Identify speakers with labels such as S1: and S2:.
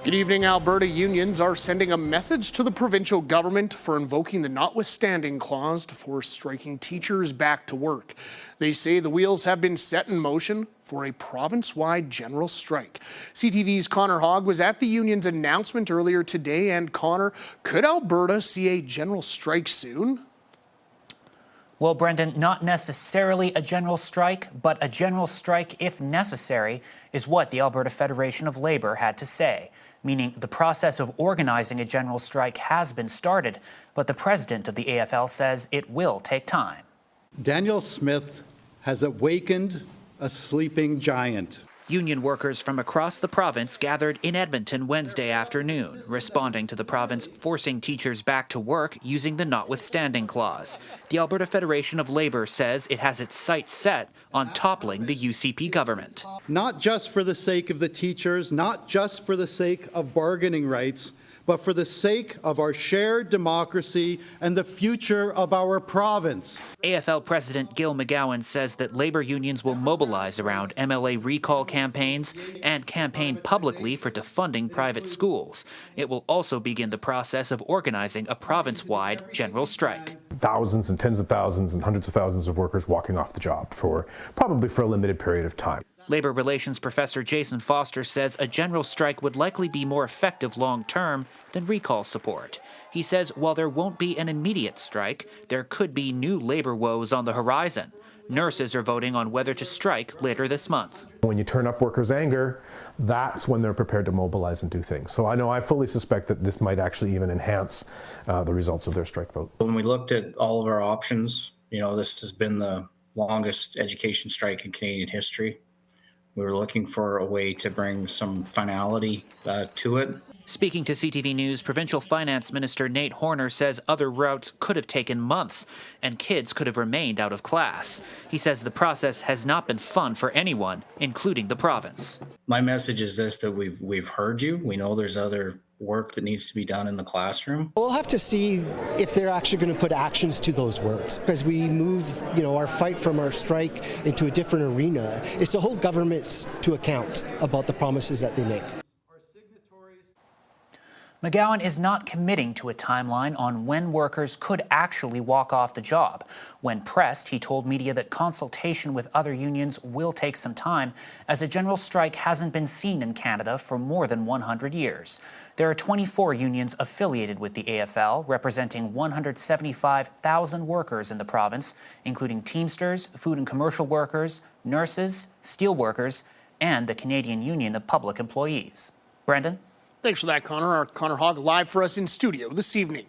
S1: Good evening. Alberta unions are sending a message to the provincial government for invoking the notwithstanding clause to force striking teachers back to work. They say the wheels have been set in motion for a province-wide general strike. CTV's Connor Hogg was at the union's announcement earlier today. And Connor, could Alberta see a general strike soon?
S2: Well, Brendan, not necessarily a general strike, but a general strike, if necessary, is what the Alberta Federation of Labour had to say, meaning the process of organizing a general strike has been started, but the president of the AFL says it will take time.
S3: Daniel Smith has awakened a sleeping giant.
S2: Union workers from across the province gathered in Edmonton Wednesday afternoon, responding to the province forcing teachers back to work using the notwithstanding clause. The Alberta Federation of Labour says it has its sights set on toppling the UCP government.
S3: Not just for the sake of the teachers, not just for the sake of bargaining rights, but for the sake of our shared democracy and the future of our province.
S2: AFL President Gil McGowan says that labour unions will mobilize around MLA recall campaigns and campaign publicly for defunding private schools. It will also begin the process of organizing a province-wide general strike.
S4: Thousands and tens of thousands and hundreds of thousands of workers walking off the job probably for a limited period of time.
S2: Labour relations professor Jason Foster says a general strike would likely be more effective long-term than recall support. He says while there won't be an immediate strike, there could be new labour woes on the horizon. Nurses are voting on whether to strike later this month.
S4: When you turn up workers' anger, that's when they're prepared to mobilize and do things. So I fully suspect that this might actually even enhance the results of their strike vote.
S5: When we looked at all of our options, this has been the longest education strike in Canadian history. We were looking for a way to bring some finality to it.
S2: Speaking to CTV News, Provincial Finance Minister Nate Horner says other routes could have taken months and kids could have remained out of class. He says the process has not been fun for anyone, including the province.
S5: My message is this, that we've heard you. We know there's other work that needs to be done in the classroom.
S6: We'll have to see if they're actually going to put actions to those words, because we move, our fight from our strike into a different arena. It's to hold governments to account about the promises that they make.
S2: McGowan is not committing to a timeline on when workers could actually walk off the job. When pressed, he told media that consultation with other unions will take some time, as a general strike hasn't been seen in Canada for more than 100 years. There are 24 unions affiliated with the AFL, representing 175,000 workers in the province, including Teamsters, food and commercial workers, nurses, steel workers, and the Canadian Union of Public Employees. Brendan?
S1: Thanks for that, Connor. Our Connor Hogg live for us in studio this evening.